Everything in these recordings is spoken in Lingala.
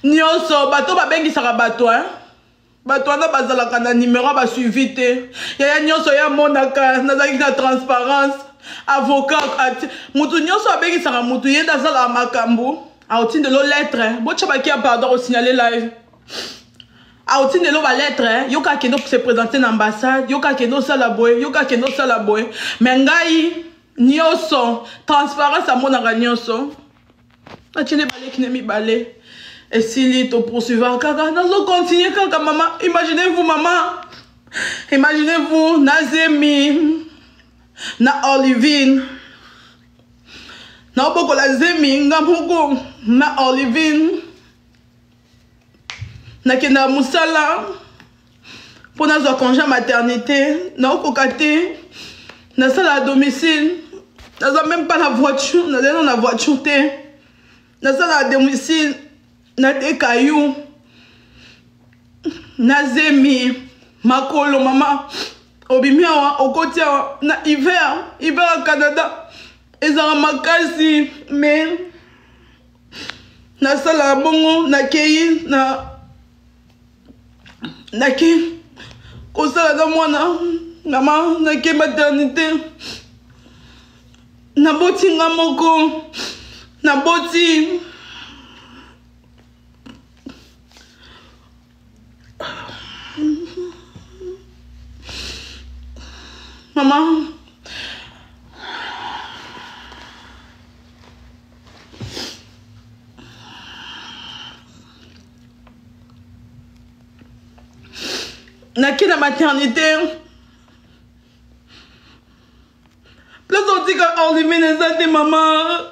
Nyonso bato babengisaka bato hein. Bato wana bazalaka na numéro ba suivi te. Ya nyonso ya monaka nazaki na transparence. Avocat mutu nyonso abengisaka mutu yenda zala makambo. Aotindelo lettre. Bocha bakia pardon au signaler live. Aotindelo ba lettre. Yoka kendo se présenter na ambassade. Yoka kendo sala boy. Yoka kendo sala boy. Mais ngai nyonso transparence amonaka nyonso. Achine balé qui nemi balé. Et si tu poursuivras kaka, nous continuer kaka maman. Imaginez-vous maman. Imaginez-vous Nazemi, na Olivine. Na boko la Zemi ngamoko na Olivine. Na kenda musala. Pour nazo congé maternité, na okokate. Na sala à domicile. Nazo même pas la voiture, na dans la voiture te. Na sala à domicile. Na te kayu na zemi makolo mama obimia wa okoti na hiver au Canada ezala makasi mais na sala bongo na kei na ki ko sala da mwana mama na ke maternité na boti ngamoko na boti maman, naki na maternité. Place on dit qu'on lui les aides maman.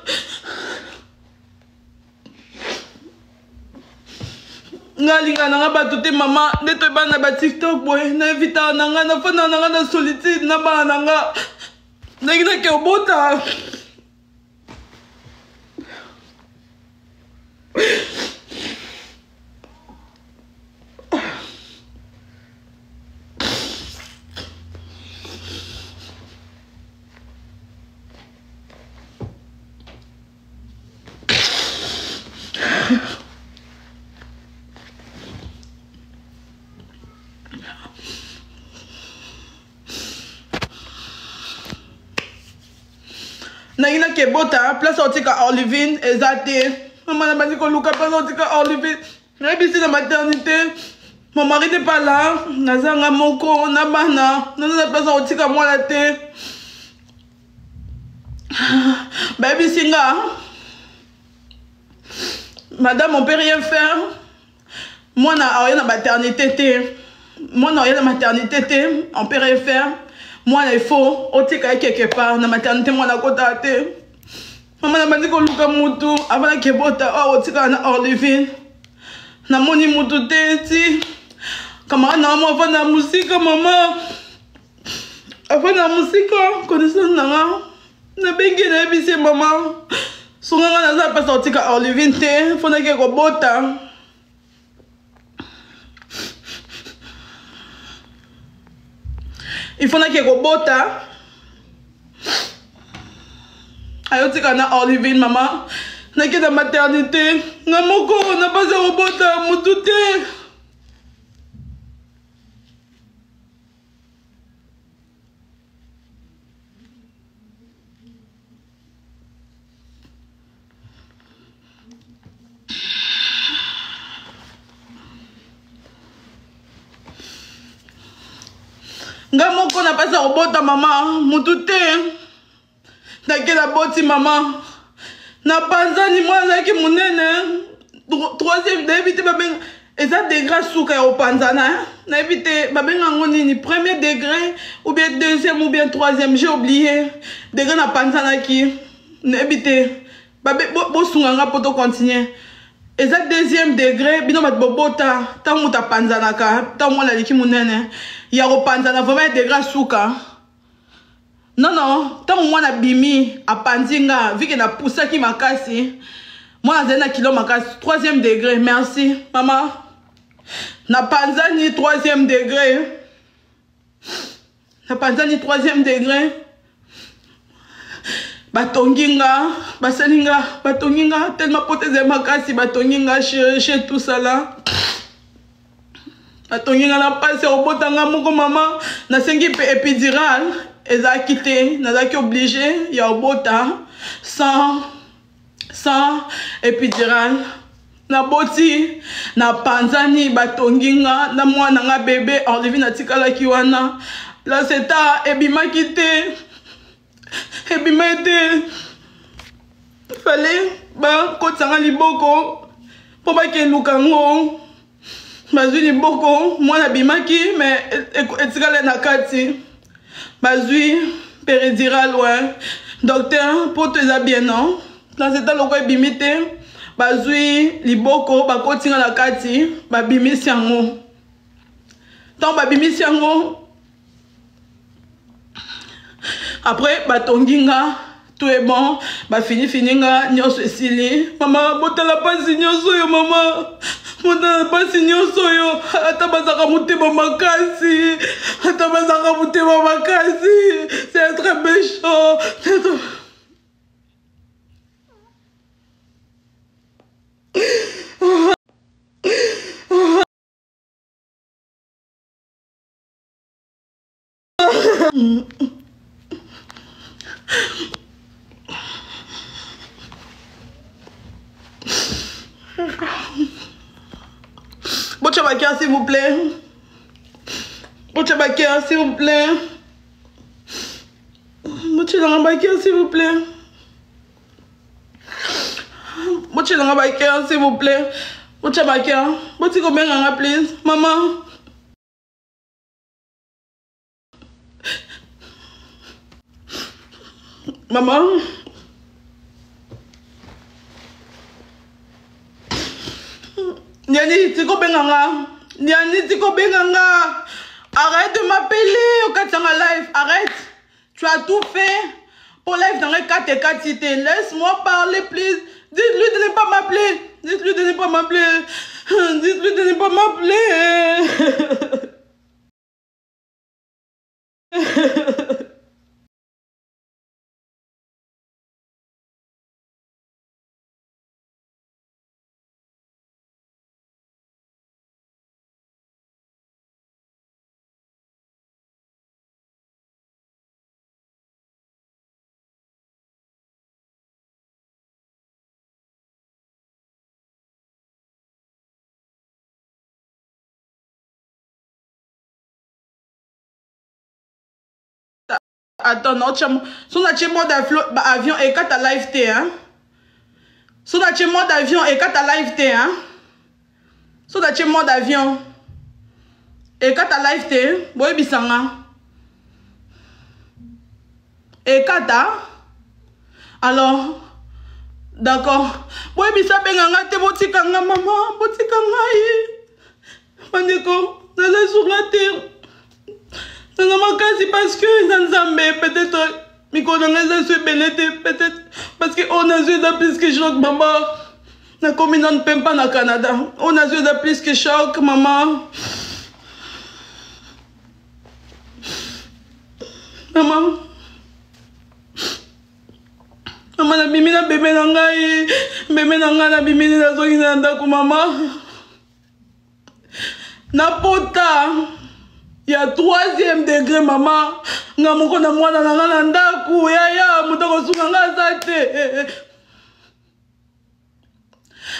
Ngalinga nanga batute mama neto bana ba TikTok boy na vita nanga na fana nanga na solitude na bana nanga na ke obota Naina ke bota place otika Olivine ezate maman na bandi ko luka place otika Olivine na bisi na maternité mon mari n'est pas là nazanga moko na bana na place otika mwana te baby singa madame on peut rien faire moi na rien na maternité te moi na rien na maternité te on peut rien faire. Moi, il faut, otika quelque part, na maternité, moi, na kota te. Maman, na bandi ko luka mutu, avant que bota, oh, otika na Olivine. Na moni mutu te, ti. Kamara na mo avant na musika, maman. Avant na musika, connaissance na na bengi na ebisi, maman. Songa na za pas otika Olivine te, faut na ke ko bota. Il faut que je bota. Ayo tika na Olivine maman. Na ke na maternité. Na moko na pas à bota mutute. Ngamoko na pasa robota maman mutute na kela boti maman na panzani mwana ki munene troisième débité babenga eza degré suka au panzana na évité babenga ngoni ni premier degré ou bien deuxième ou bien troisième j'ai oublié degré na panzana ki na évité babe bo sunganga poto continuer eza deuxième degré bino bat bobota tant muta panzana ka tant mwana liki munene ya repanzana vraiment degré suka non tant mwana bimi apanzinga vu que na poussa ki makasi mwana zena kilo makasi troisième degré merci maman na panzani troisième degré na panzani troisième degré batonginga basalinga batonginga tellement poteze makasi batonginga chez tout ça là batonginga na pasi obotanga moko mama nasengi pe épidural eza quitté nazaki obligé ya obota sans épidural na boti na panzani batonginga na mwana nga bébé Olivier na tikalaki wana la seta ebimaki te fallait ba kotanga liboko po bakeluka ngo bazwi liboko mwana bimaki mais etikala na kati bazwi péridural ouais docteur pour te za bien non dans cet loko ebimi te bazwi liboko bakotinga na kati babimisi yango tant babimisi yango après batonginga tout est bon fininga nyonso esili mama botala pasi nyonso yo mama botala pasi nyonso yo ata bazaka motema makasi c'est très méchant Bochabakia, s'il vous plaît. Bochabakia, s'il vous plaît. Bochabakia, s'il vous plaît. Bochabakia, s'il vous plaît. Bochabakia, Bochabakia, please. Maman. Maman. Niani, tiko benganga. Arrête de m'appeler au Katanga Live. Arrête. Tu as tout fait pour live dans les 4 et 4 cités. Laisse-moi parler, please. Dites-lui de ne pas m'appeler. Dites-lui de ne pas m'appeler. Dites-lui de ne pas m'appeler. Attends, non, si on a chez mode avion et quand t'as live T, hein? Si on a chez mode avion et quand t'as live T, hein? Si on a chez mode avion et quand t'as live T, boy bisanga. Et quand t'as, alors, d'accord. Boy bisa benganga te botikanga maman, botikanga yi. Mandeko, nala sur la terre. Parce que peut-être peut-être parce qu'on a joué de plus que choc maman na commune ne peut pas na Canada on a joué de plus que choc maman na bimi na bébé na ngai na bimi na zoki na ndako maman na pota. Il y a 3e degré, maman. Nga moko na mwana na nga na ndaku. Ya, mutako sunga nga zate.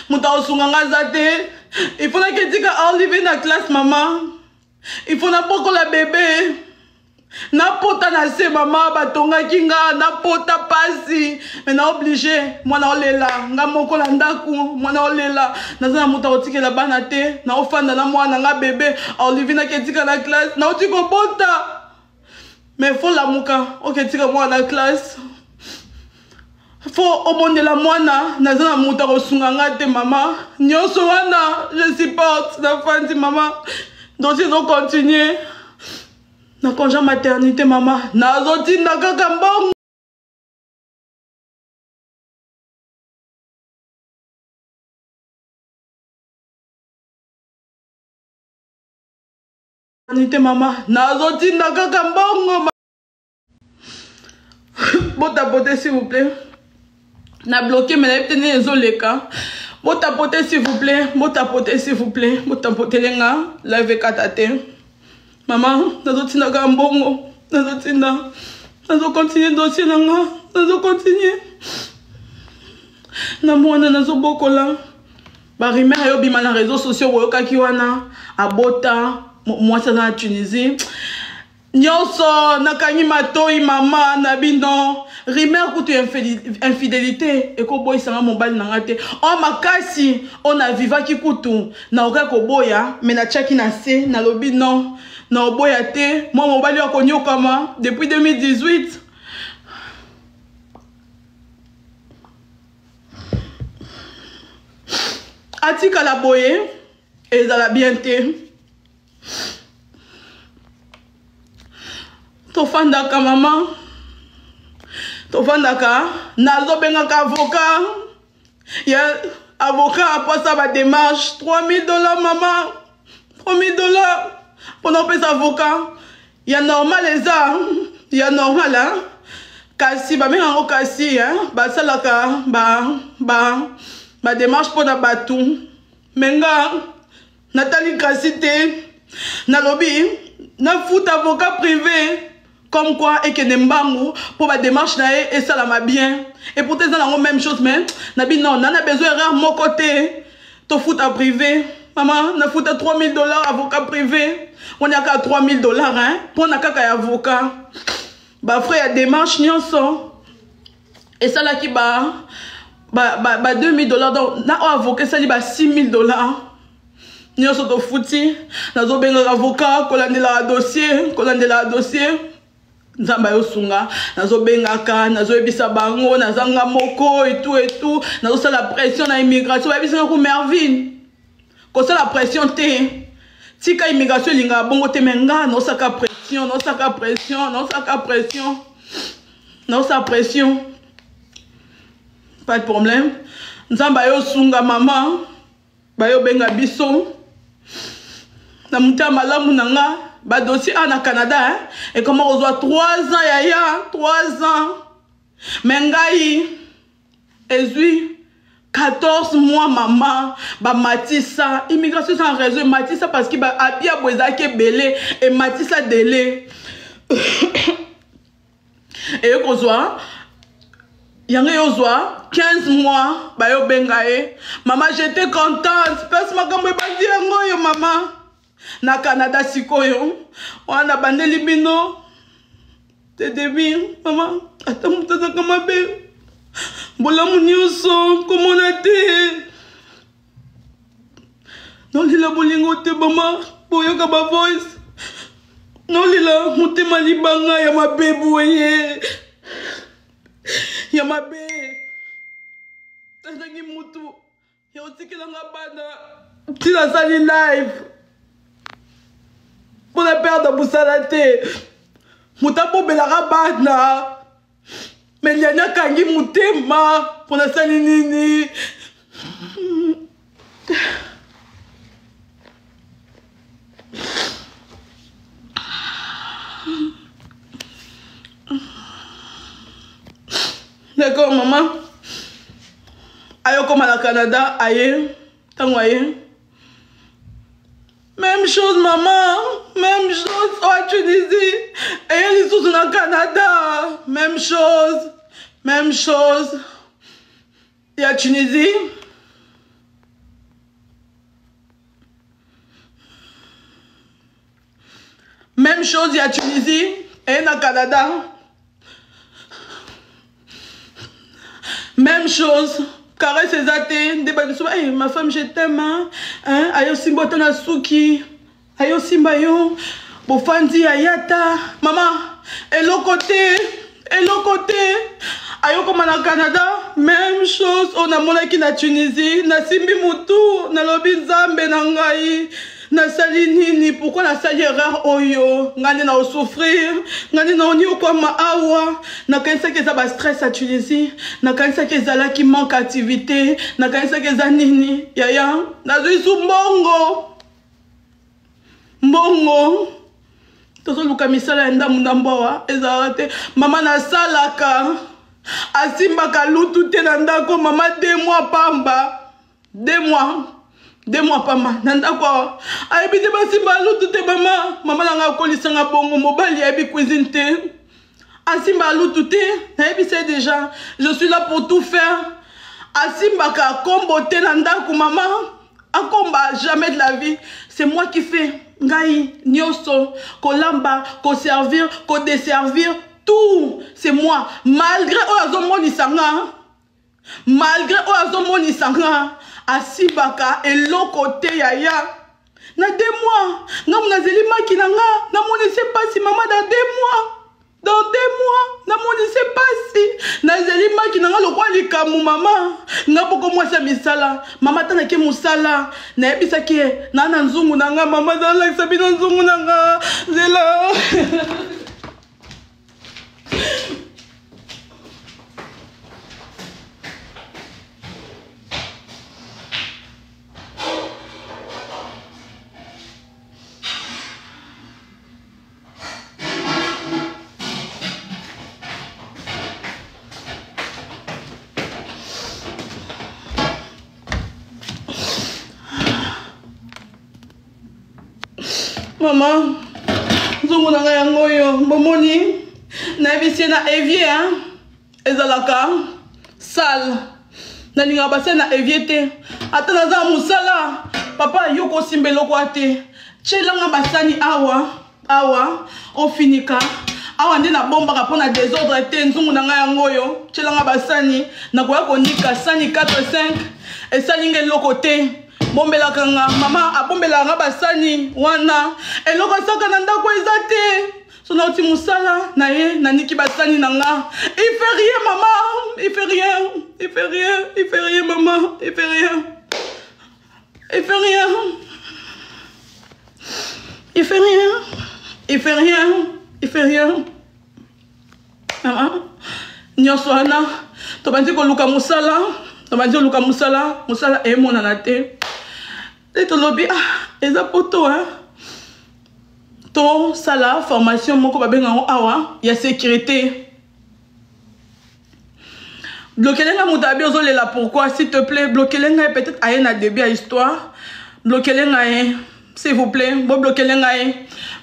Mutako sunga nga zate. Il faut que tu arrives dans la classe, maman. Il faut que la bébé. Na pota na se maman batonga kinga na pota pasi mais na obligé moi na olela nga moko na ndaku moi na olela na za muta otikela bana te na ofanda na mwana nga bébé Olivier na ketika na classe na otiko bota mais faut la muka oketika mwana na classe faut obondela mwana na za muta kosunga nga te maman nyonso wana je supporte la fandi maman donc ils ont continué. Na congé maternité maman nazoti na kaka mbongo maternité maman nazoti na kaka mbongo Bon tapoter s'il vous plaît. Na bloqué mais na tenu les oleka. Bon tapoter s'il vous plaît. Bon tapoter s'il vous plaît. Bon tapoter lenga live katate. Maman, nazo tina gambongo. Nazo tina. Nazo continuer dossier nanga. Nazo continuer. Na mwana nazo bokola. Ba rimer yo bima na réseaux sociaux boyoka ki wana abota moi ça na Tunisie. Nyonso nakangi matoi mama na bino rimer kutu infidélité et ko boy sanga mobile na ngate o makasi on a vivaki kutu na oka ko boya mais na chaki na se na lobi non na boya te moi mobile ya konyokama depuis 2018. Atika la boye et za la bienté. Tofandaka maman. Tofandaka nazo bengaka avocat. Ya avocat après ça va démarche $3000 maman. $3000 pour nous payer avocat. Ya normal les a. Ya normal hein. Kasi ba menga ngo kasi hein. Ba salaka ba démarche pour na batu. Menga Nathalie Kassité na lobby na fout avocat privé comme quoi et que nembangu pour la démarche na et ça la m'a bien et pour tes la même chose mais nabi non on a besoin de mon côté to fout à privé maman na fout à $3000 avocat privé on a qu'à $3000 hein pour na kaka avocat ba frère démarche nyonso et ça là qui ba $2000 donc na avocat ça dit ba $6000 nyonso to fouti nazo benga avocat kolandela dossier nzamba yo sunga nazo bengaka nazo ebisa bango nazanga moko et tout nazo sala pression na immigration ba ebisa ko Mervin ko sala pression te tika immigration linga bongo te menga no saka pression pas de problème nzamba yo sunga maman ba yo benga biso na muta malamu nanga ba dossier na Canada hein? Et comment on doit 3 ans yaya 3 ans mengai ezui 14 mois maman ba matissa immigration sans raison matissa parce que ba abia bozake belé et matissa délai et ko zoa yanga yo zoa 15 mois ba yo bengae maman j'étais contente parce que makambo ba di yango yo maman na Canada sikoyo wana bandeli bino te debi maman ata mutaza kama be bolamu nyonso komona te nolila bolingo te mama boyoka ba voice nolila mutema libanga ya mabe boye ya mabe tazangi mutu ya otikelanga bana tila sali live pour la perdre de Boussalate. Moutapo belara bana. Mais il y a kangi moutema pour la salinini. D'accord, maman. Ayo comme à la Canada, aïe. Tango aïe. Même chose, maman. Même chose en Tunisie. Et ils sont au Canada. Même chose. Même chose. Il y a Tunisie. Même chose, il y a Tunisie. Et au Canada. Même chose. Carré ses athées, hey, ma femme je t'aime, hein, ayo simbote na suki, ayo simbayo, bofandi ayata, maman, et l'autre côté, ayo comme na Canada, même chose, on a mon qui na Tunisie, na simbi mutu, na lobi nzambe na ngai, na sali nini, pourquoi na sali erreur oyo, ngani na souffrir, ngani na oni okwa ma awa, na kanisa ke za ba stress à Tunisie, na kanisa ke za la qui manque activité, na kanisa ke za nini, yaya, na zui su mbongo, tozoluka misala ya ndamu ndambawa ezalaka te mama nasalaka asimbaka lutu te na ndako mama 2 mois pamba 2 mois pamba na ndako awa ayebi te basimba lutu te mama nanga akolisanga bongo mobali ayebi cuisine te asimba lutu te nayebi se déjà je suis là pour tout faire asimbaka akombo te na ndako mama akomba jamais de la vie c'est moi qui fais ngai nyonso kolamba koservir kodesservir tout c'est moi malgré azomonisanga asibaka eloko te yaya na 2 mois nga munazeli maki na nga namonise pasi mama dans 2 mois namonise pasi nazeli maki na nga lokwa likamu mama nga poko mwasi ya misala mama tanaki mosala nayebisaki na nzungu na nga mama zalakisa bino nzungu na nga zela Maman, nzungu na nga yango yo bomoni na bisie na évier ezalaka sale nalinga basie na évier te ata naza musala papa yo kosimba eloko ate tielanga basani awa ofinika awa nde nabombaka mpona désordre te nzungu na nga yango yo tielanga basani nakoya konika sani 4-5 esalinga eloko te bombelaka nga mama abombelaka nga basani wana eloko asaka na ndako eza te so nauti mosala na ye naniki basani na nga il fait rien mama il fait rien mama il fait rien mama nyonso wana tobandi koluka mosala emonana te tolobi eza poto to sala formation moko babengango awa ya sécurité bloquelenga moto abi ozolela pourquoi s'il te plaît bloquelenga peut-être aye na début ya histoire bloquelenga s'il vous plaît bo bloquelenga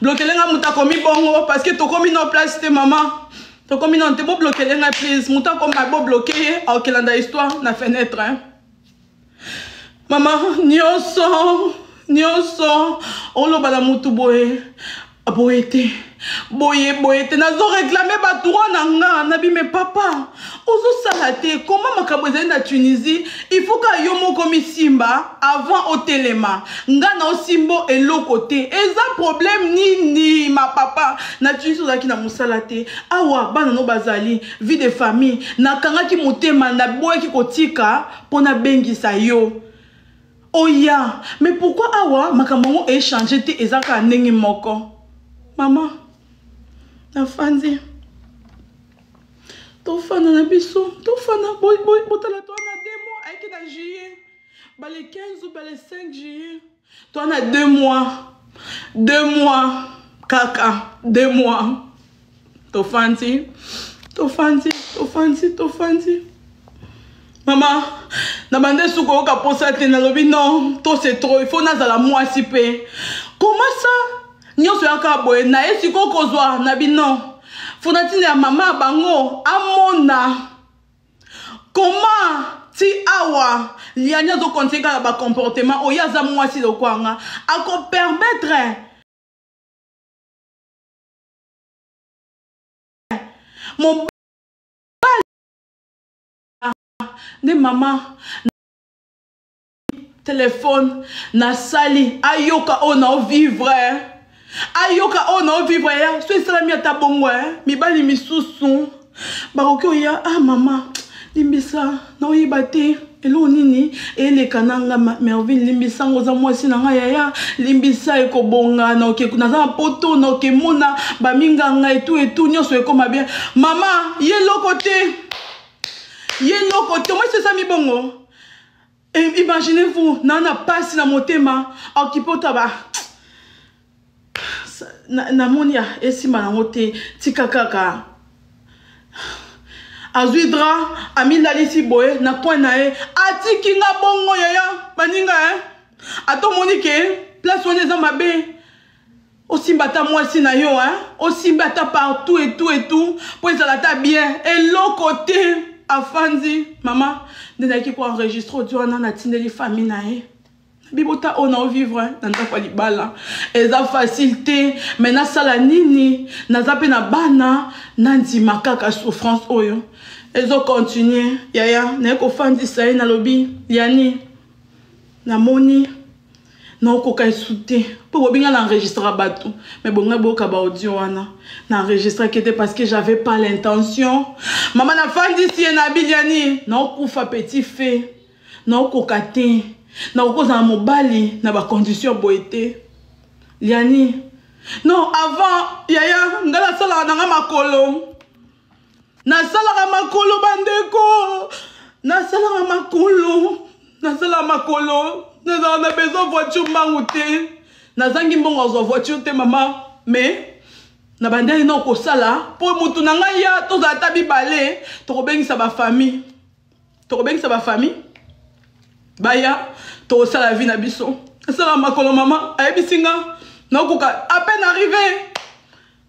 moto akomi bongo parce que tokomi na place te mama tokomi na te bo bloquelenga please moto akoma bo bloqué ye aokelanda histoire na fenêtre mama nyonso oloba na mutu boye te nazo réclamer batoura na nga nabime papa ozosala te koma makambo ezali na Tunisie il faut ka yo moko misimba avant otelema nga na osimbo eloko te eza problème nini ma papa na Tunisie ozalaki na mosala te awa bana no bazali vie de famille nakangaki motema na boyaki kotika mpona bengisa yo oya mais pourquoi awa makambo échanger te ezaka ndenge moko mama nafandi tofana na biso tofana botala to na 2 mois ayeki na juillet bale 15 ou bale 5 juillet to na 2 mois kaka 2 mois tofandi Maman, nabande suko oka posa te na lobi non, to c'est trop, il faut nazala mwasi pe. Comment ça? Nyonso yaka boye na esiko kozwa nabi non. Fonatine ya mama bango amona. Comment ti awa lianya zo kontika ba comportement oyaza mwasi lokwanga ako permettre mon ne maman téléphone na sali ayoka ona vivre ya so salami ata bongwe mibali misusu bakoki oya mama limbisa na oyeba te elo nini eleka nanga Merville limbisa ngoza mwasi na nga yaya limbisa ekobonga na oke naza poto na oke mona baminga nga etu nyonso ekoma bien mama yeloko te moi c'est ça mi bongo. Imaginez-vous, nana passe na motema, okipota ba namoni ya esimba nango te tika kaka azwidra amindalisi boye na coin na ye atiki nga bongo yaya baninga atomoni ke place wana eza mabe osimba ta mwasi na yo osimba ta partout et tout po ezala ta bien eloko te afandi mama nde nayaki koenregistre odi wana natindeli famille na ye bibota ona ovivre na ndako ya libala eza facile te me nasala nini naza mpe na bana nandima kaka souffrance oyo ezocontinue yaya naye kofandisa ye nalobi yani namoni naokoka esu te mpo bobinga na enregistre bato me bonga boyoka baaudio wana na enregistre ke te parce que j'avais pas l'intention mama nafandisi ye na biliani naokufa petit fe naokoka te naokozala mobali na bacondition boye te liani non avant yaya nga nasalaka nanga makolo nasalaka makolo bandeko nasalaka makolo nazala na besoin voiture mbangu te nazangi mbongo azwa voiture te mama me na bandeli na okosala mpo mutu na ngai ya tozala ta bibale tokobengisa bafamille baya tokosala vie na biso nasalaka makolo mama ayebisi nga naokoka à peine arrivé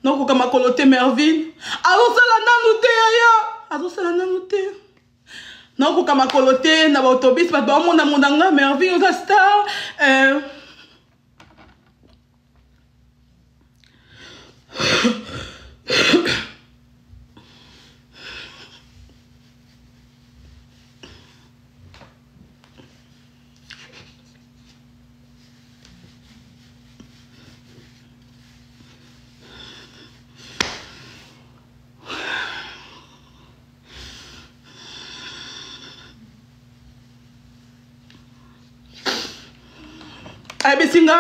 naokoka makolo te Merville azosala nanu te yaya azosala nanu te naokoka makolo te na bautobus bato baomona mondanga Merville oza star ayebisinga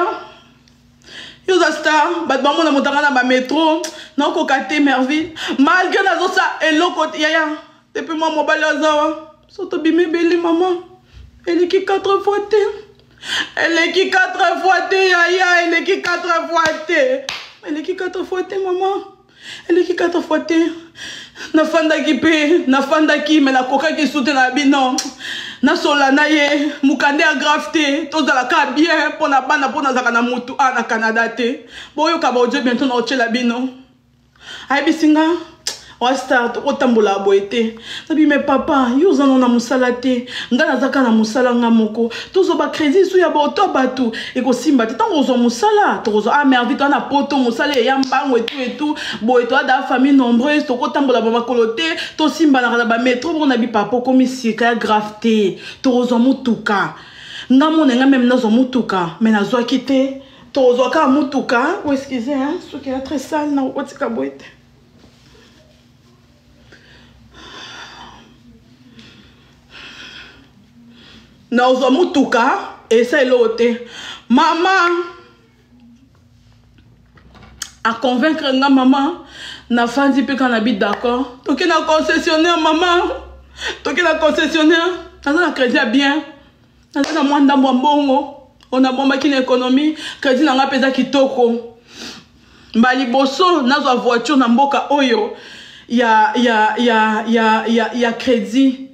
yoza star bato bamona motanga na bametro naokoka te Merville malgré nazosa eloko yaya depuis mwa mobali azawa so tobimi ebeli mama eleki 4 fois te eleki 4 fois te yaya eleki 4 fois te eleki 4 fois te mama eleki 4 fois te nafandaki me nakokaki su te na bino nasola na ye mukande agrave te tozalaka bien mpo na bana mpo nazalaka na mutu na Canada te boyoka baodio bientôt na otyela bino ayebisinga wastar tokotambola boye te nabime papa yo ozana na mosala te nga nazaka na mosala nga moko tozoba crédit su ya baoto bato ekosimba te ntango ozwa mosala tokozwa Merville toa na poto mosala eya mbango etu boye toa da famille nombreuse tokotambola bamakolo te tosimbanaka na bametro moko na bipapa okomi sika ya grave te tokozwa mutuka nga mona nga meme nazwa mutuka me nazwaki te tokozwaka mutuka o excuse soki ya très sale na okotika boye te na ozwa mutuka esa eloko te mama a convaincre nga mama na fandi mpe kana bi d'accord toki na concessionnaire mama toki na concessionnaire naza na crédit ya bien naza na mwa ndambo ya mbongo ona bombaki na économie crédit na nga mpe eza kitoko mba liboso nazwa voiture na mboka oyo ya crédit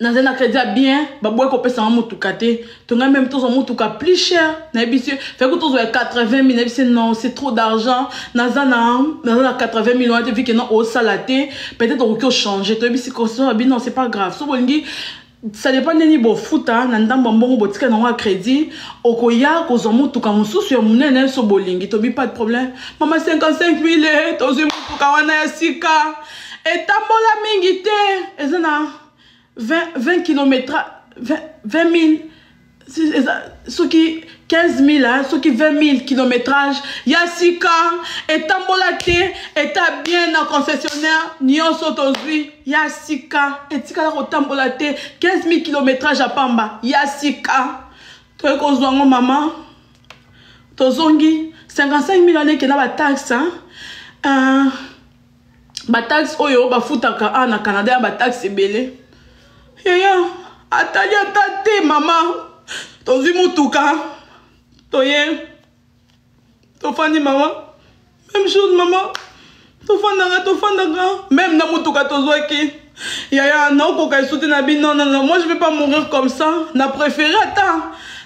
naza na crédit bien baboye kopesa nga mutuka te tonga même tozwa mutuka plus cher nayebisi fait que tozwa 80 000 nayebisi non c'est trop d'argent naza na 80 000 wana te vu que non osala te peut-être okoki ochanger toyebisi concession abi non c'est pas grave so bolingi ça dépend nini bofuta na ndambo mbongo botika nango ya crédit okoya kozwa mutuka mosusu ya monene so bolingi tobi pas de problème mama 55 000 tozwi mutuka wana ya sika etambola mingi te eza na 20 km, 20 000, ceux qui 15 000, ceux qui 20 000 kilométrage, Yassika, et tambolate, et t'as bien un concessionnaire, Nyon Sotozui, Yassika, et tika la tambolate, 15 000 kilométrage à Pamba, Yassika, toi qu'on maman, Tozongi, 55 000 années qui n'a pas de taxe, ba taxe oyo, ba foutaka, na Canada, ba taxe belé. Yaya, atali atate mama, tozwi mutuka, toye, Tofani maman. Même chose maman. Tofandanga. Même na mutuka tozwaki. Yaya na okoka esute na bi non. Moi je vais pas mourir comme ça. Na préféré attends.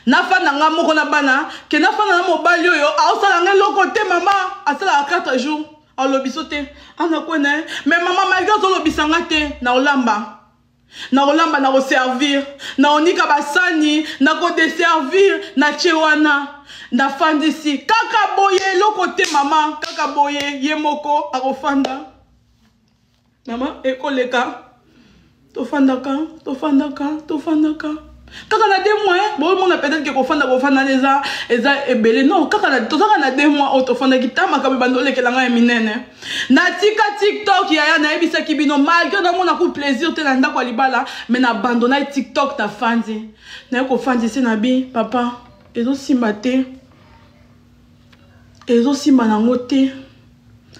Na fandanga moko na bana. Que na fandanga mobali yo. A osalanga lokote maman. Asala 4 jours. A lobisote. Ana kwene. Mais maman malgré to lobisanga te na olamba. Na olamba na servir. Na onika basani. Na ko desservir. Na chewana. Na fandisi. Kaka boye lokote maman. Kaka boye yemoko akofanda. Maman ekoleka. Tofandaka. Kaka na 2 mois, bon mon peut-être que kofanda eza ebele non kaka na tozaka na 2 mois otofanda kitama ka bandole kelanga minene. Na tika TikTok yaya na ebisa kibino malgré na mona ku plaisir te na ndako libala mais na abandonner TikTok ta fandi. Na ko fandi se na bi papa ezo simba te. Ezo simba na ngote.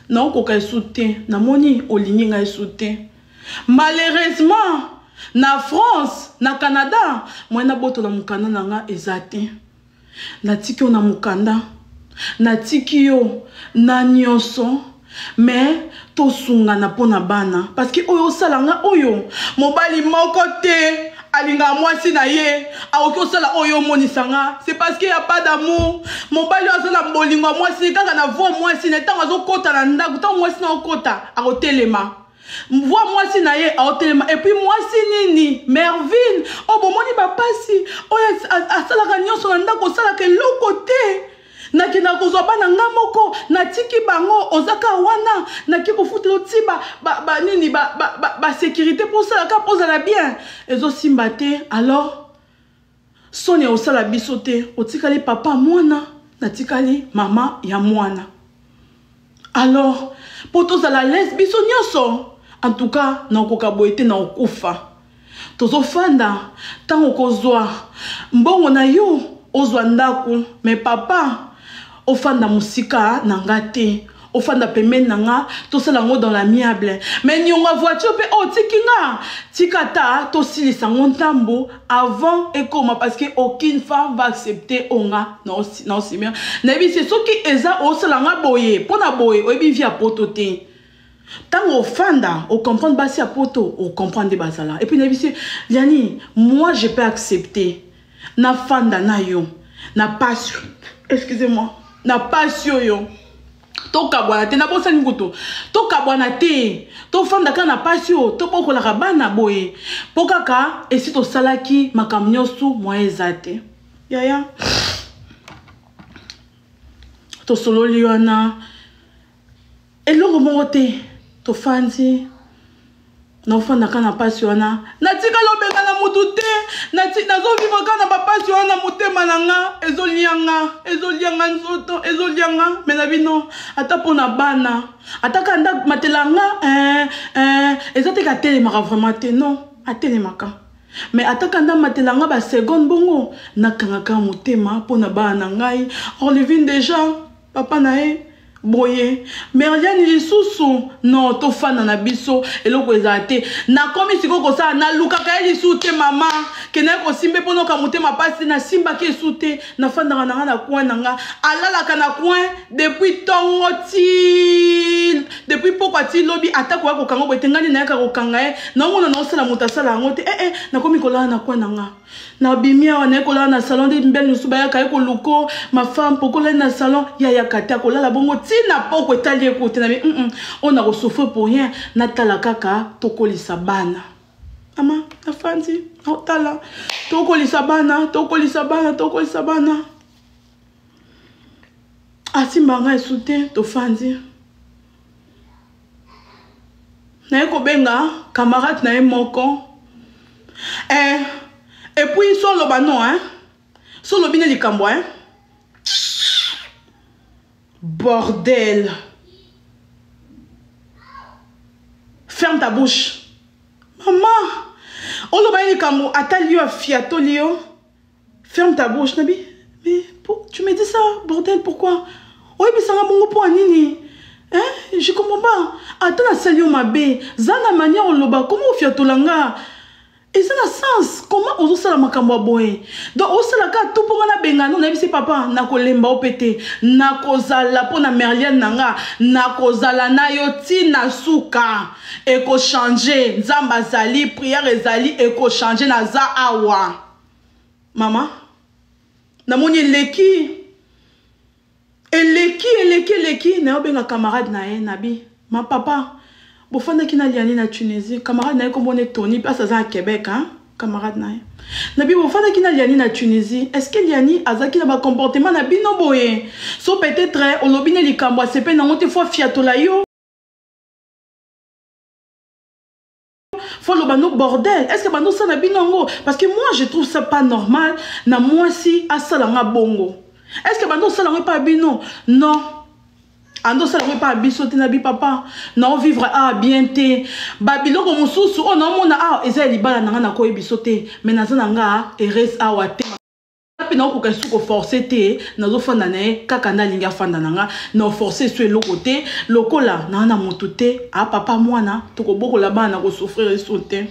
Na ko ka esute na moni olingi nga esute. Malheureusement na France, na Canada, moi na boto na mukanda na nga ezate. Na tiki yo na mukanda, na tiki yo na nyonso, mais to sunga na pona bana. Parce que oyo salanga oyo, mobali moko te, alinga mwasi na ye, aoki sala oyo monisanga. C'est parce qu'il y a pas d'amour. Mobali azala mbolingo mwasi, kaka na voix mwasi, na tango azo kota na ndaku, tango mwasi na okota, akotelema. Vois moi si naie et puis moi si nini Mervyn oh bon moni ba pasi oh asala kanyo so nda ko sala ke lokote na kina ko zo bana ngamoko na tiki bango ozaka wana na ki ko futu tiba ba nini ba sécurité pour ça ka pose la bien ezo simbate alors sonia osala bisote otikali papa mwana na tikali mama ya mwana alors pour tous à la laisse bisonyoso. En tout cas, na okoka boete na okufa. Tozo fanda, tango kozwa. Mbongo na yo, ozwa ndaku. Mais papa, ofanda musika na ngate. Ofanda pemene na nga, tosala ngo dans l'amiable. Mais nyonga voiture pe o tikinga. Tikata, tosilisa ngontambo avant ekoma parce que aucune femme va accepter onga na osimia. Nebi c'est ce qui eza osala nga boye, pona boye, oyebi via potote. Tant au fanda, au comprendre basi à poto, au comprendre des basala. Et puis Nébissé, Liani, moi je peux accepter. Na fanda na yo, na passion. Excusez-moi, na passion yo. To kabwana te na bosa nguto. To kabwana te. To fanda ka na passion, to poko la rabana boye. Pokaka et si to salaki makamnyosu moi ezate. Yaya. To solo liwana. Et le remonte. To fanzi na ofanda kana pasi wana na tika lobenga na mutu te na zo vivre kana ba pasi wana mutema nanga ezolianga nzoto ezolianga mais na bino ata pona bana ata kanda matelanga ezate ka telemaka vraiment te non atelemaka mais ata kanda matelanga ba seconde bongo nakangaka mutema pona bana ngai on le vit déjà papa nae boye Merliane lisusu non to fana na biso eloko ezate na komi sikoko sa na luka ka lisusu te mama kena ko simbe pono ka mutema pasi na simba ke sute na fanda na coin nanga alala kana coin depuis tongoti depuis pourquoi ti lobby atako ko kango betengani na ka ko kanga na ngona na osala mutasala ngote na komi kola na coin nanga na bimia wana kola na salon de mbel suba ya ka ko luko ma femme pokola na salon ya kata kola la bongo na poko etali ekote na on a souffert pour rien natala kaka tokolisa bana ama na fanzi otala tokolisa bana asimbanga esute to fanzi na eko benga camarade na moko et puis solo bano solo bine likambo bordel. Ferme ta bouche. Maman. On le comme atalio a fiatolio. Ferme ta bouche, Nabi. Mais tu me dis ça, bordel, pourquoi? Oui, mais ça va mon pour Nini. Hein? Je comprends pas. Attends, salio ma bé. Zana manière on loba. Comment fiatolanga? Et ça a sens. Comment on se la makambo boye? Donc on se la ka tout pour na bengano na bisi papa na ko lemba opete na ko zala po na merlienne nanga na ko zala na yoti na suka e ko changer nzamba zali prière ezali e ko changer na za awa. Mama na moni leki eleki na obenga camarade na ye nabi ma papa bofanda ki na liani na Tunisie camarade na ye kombone Tony place aza à Québec hein camarade na ye nabi bofanda ki na liani na Tunisie est-ce que liani azaki na ba comportement na bino boye so peut-être olobine likambo asepe na ngote fois fiatola yo faut le bano bordel est-ce que bano ça na binongo parce que moi je trouve ça pas normal na moi si asalanga bongo est-ce que bano ça pas bino non ando ça pas bisoté na bi papa non vivre ah bien té babilo ko mususu on mona ah eza libala nanga na ko bisoté mais na nga rs awa té pena ko ka suko forcer té nazo fanda na kaka na linga fanda nanga no forcer sur le côté lokola na motuté ah papa mwana to ko boko la bana ko souffrir sauter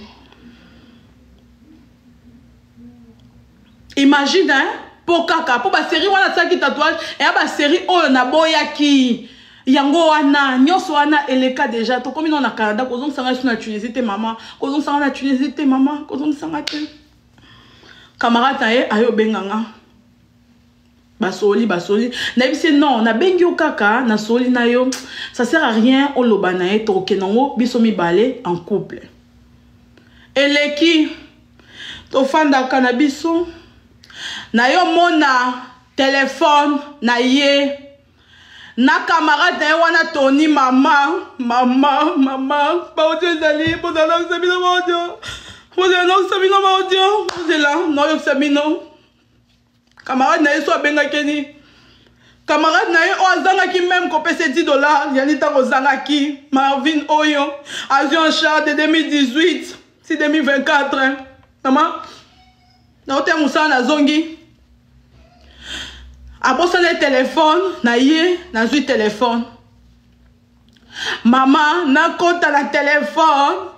imagine hein pour kaka pour ba série wana saki tatouage et ba série oyo na boyaki yango wana nyoso wana eleka déjà to comme na Canada ko zong sanga na Tunisie te maman ko zong sanga na Tunisie te maman ko zong sanga te camarade tae ayo benganga basoli na bisi non na bengi o kaka na soli na yo ça sert à rien o lobana e to kenango biso mi balé en couple eleki to fanda kanabiso na yo mona téléphone na ye na camarade na wana Tony mama pa odio zali po za no sabino modio po za no sabino modio c'est là no yo sabino camarade na so benga keni camarade na o azanga ki même ko pese $10 yani tango zanga ki Marvin Oyo avion char de 2018 c'est 2024 hein maman na ote musa na zongi abosa le téléphone na ye na zui téléphone maman na kota na téléphone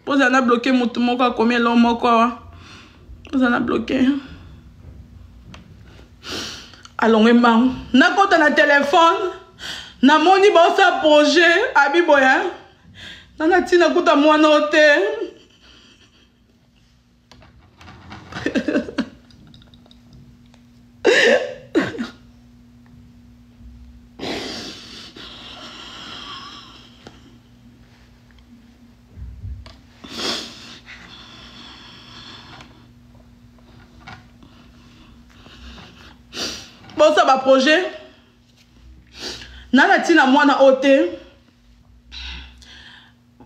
poza na bloqué mutu moko combien long moko poza na bloqué alonge mang na kota na téléphone na moni ba sa projet abiboya na tina kuta mwana ote bon ça va projet nana tina mwana ote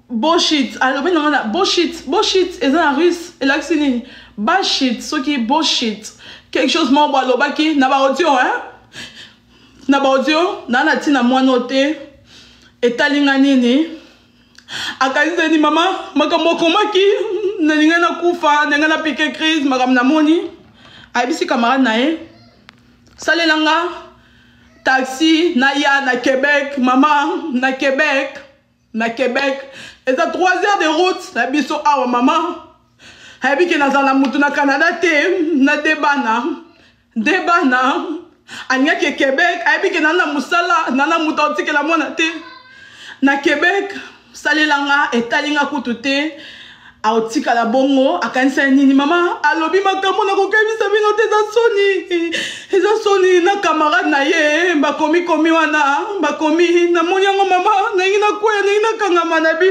bullshit alors ben non bullshit est en russe et là c'est nini bullshit ce qui bullshit quelque chose mo ba lobaki na ba audio hein na ba audio nana tina mwana ote etalinga nini akazi ni mama makambo komaki na ninga na kufa ninga na piquer crise makam na moni abisi camarade nae salelanga taxi na ya na Québec maman na Québec et ça 3 heures de route na biso awa maman habiki na zala mutu na Canada te na debana anya ke Québec habiki na musala na mutu otike la mona te na Québec salelanga etalinga kutute aotika la bongo akanisa nini mama alobi makambo na kokebisa bino te eza soni na camarade na ye bakomi wana bakomi na moni yango mama nangi na koya nangi na kangama na bi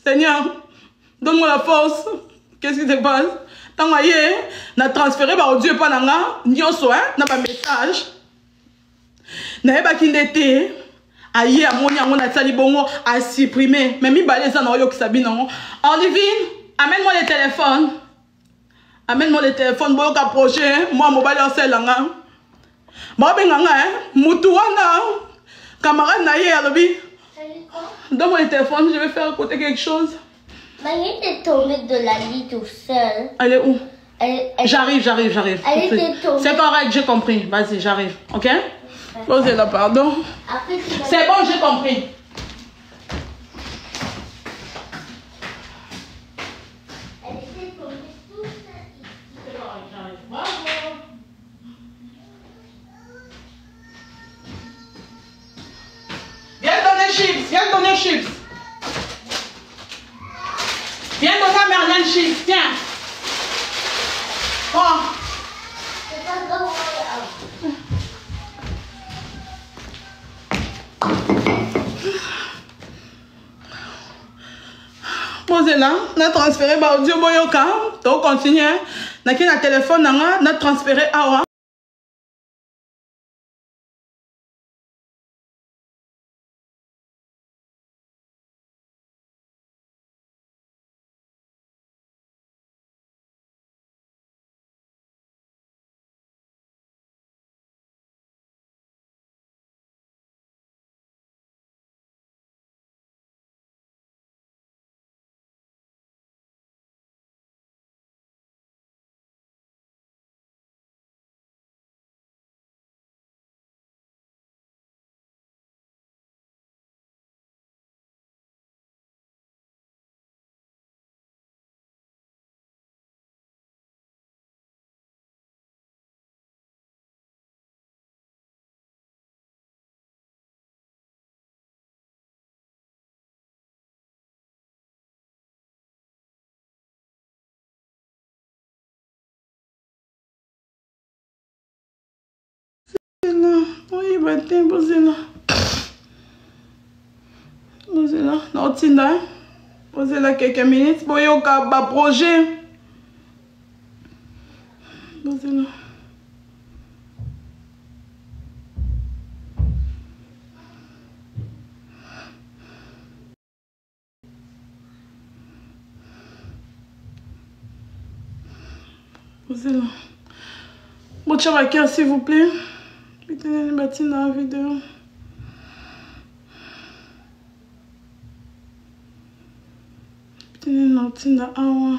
Seigneur donne-moi la force qu'est-ce qui se passe tango ye na transféré ba audio pa nanga nyonso hein na ba message na ye bakinde te aye amoni yango na tsali bongo a supprimer mais mi balé ça na yo kisabino Olivine amène-moi le téléphone boyo ka projet moi mobile en selanga ba benganga hein mutu wana camarade na ye alobi donne-moi le téléphone je vais faire à côté quelque chose Marie est tombée de la lit tout seul. Elle est où? J'arrive. Elle était tombée. C'est correct, j'ai compris. Vas-y, j'arrive. Ok? Posez là, pardon. C'est bon, j'ai compris. là, na transféré ba audio boyoka, to continuer. Na ki na téléphone na transféré awa. Oui, bâtiment, posez là. Posez là. Non, Tina. Posez là quelques minutes. Boyoka, ba projet. Posez là. Posez là. Bon, chavaka, s'il vous plaît. Tenez les bâtiments dans la vidéo. Tenez les dans awa.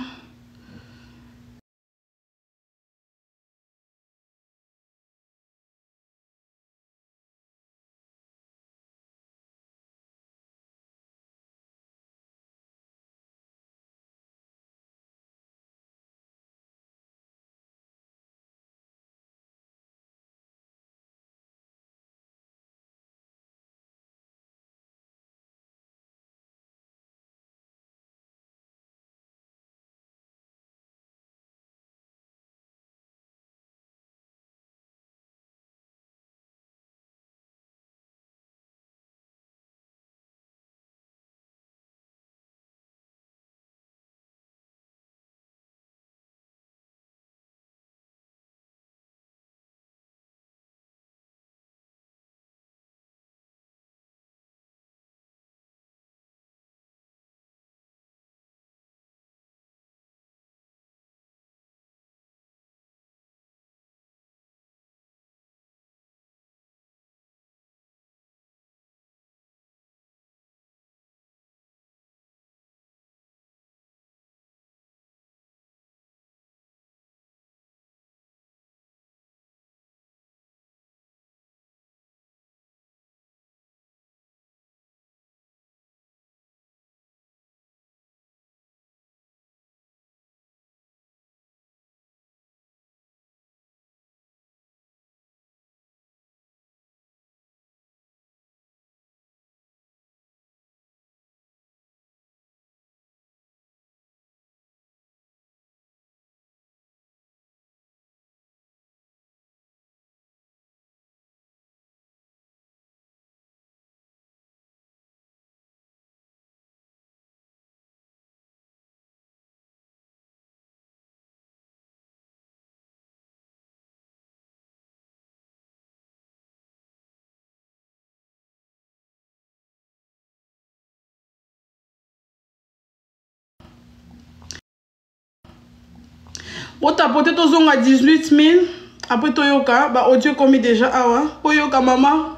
Bon, tapoter ton zong à 18 000. Après, Toyoka, bah, audio commis déjà. Ah ouais. Boyoka, maman.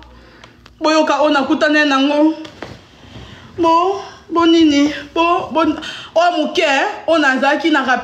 Boyoka, on a coutane nango. Bon, bon, nini. Bon, oh, mon cœur, on a zaki na rapide.